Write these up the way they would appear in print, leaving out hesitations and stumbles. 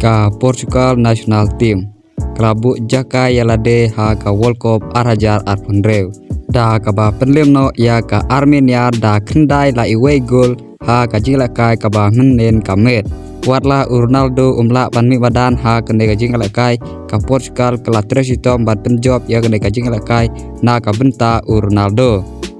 ka Portugal national team kelabu jaka yalade ha ka World Cup 2018 da ka ba penlim no ya ka Armenia da kendai la iwe gol ha ka jingla kai ka ba nen kamet watla Ronaldo umla ban mi badan ha kene ka jingla kai ka Portugal kala tresito bat penjob ya kene ka jingla kai na ka benta Ronaldo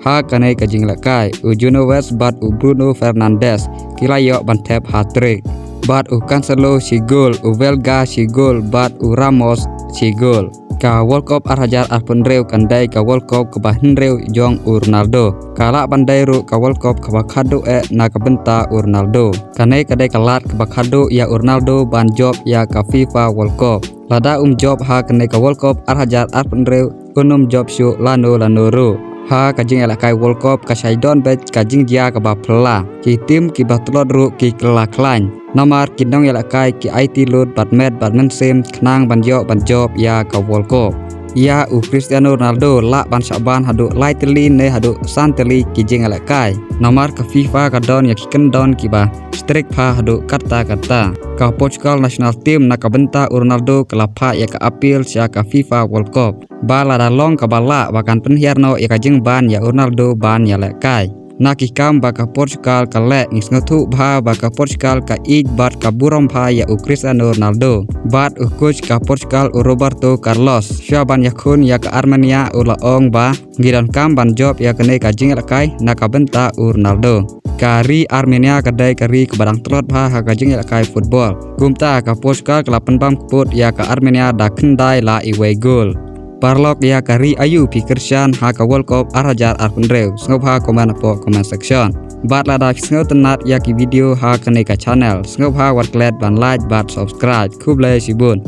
ha kene ka jingla kai Juno West bat Bruno Fernandes kila yo ban tap hat-trick bat Cancelo si gol Velga si gol bat Ramos si gol ka World Cup 2018 kandai ka World Cup ka bahnreu jong Ronaldo kala bandai ru ka World Cup ka bakhado na ka benta Ronaldo kanai kadai kalat ka bakhado ya Ronaldo ban job ya ka FIFA World Cup lada job ha kanai ka World Cup 2018 job syu lano ru ha kajing elak kai World Cup ka saidon bet kajing dia ka ba pela ki tim ki batlot ru ki kela klain nomor kinong elak kai ki IT load badmet sem knang ban job ya ka World Cup ya Cristiano Ronaldo la ban saban hadu lightly ne hadu santeli ki jing elak kai nomor ka FIFA ka don ya ki don ki ba strict pha hadu kata ka Portugal national team na ka benta Ronaldo kelapa ya ka appeal sia ka FIFA World Cup bala da long ka bala bakan penhiarno ya ka jing ban ya Ronaldo ban ya lek kai naki kam baka Portugal ka lek ngisngotu bha baka Portugal ka ig bat ka burom bha ya Cristiano Ronaldo bat coach ka Portugal Roberto Carlos syaban yakun ya ka Armenia ulaong ba ngidan kam ban job ya kene ka jing lek kai na ka benta Ronaldo kari Armenia kadai kari ke barang telot bha ha ka jing lek kai football gumta ka Portugal kelapan bam keput ya ka Armenia da kendai la iwe gol Parlok ya kari ayu pikirsan ha ka World Cup 2018 sngop ha komen section bat lada sngop tenat ya ki video ha kene ka channel sngop ha wat klet ban like bat subscribe kublai sibun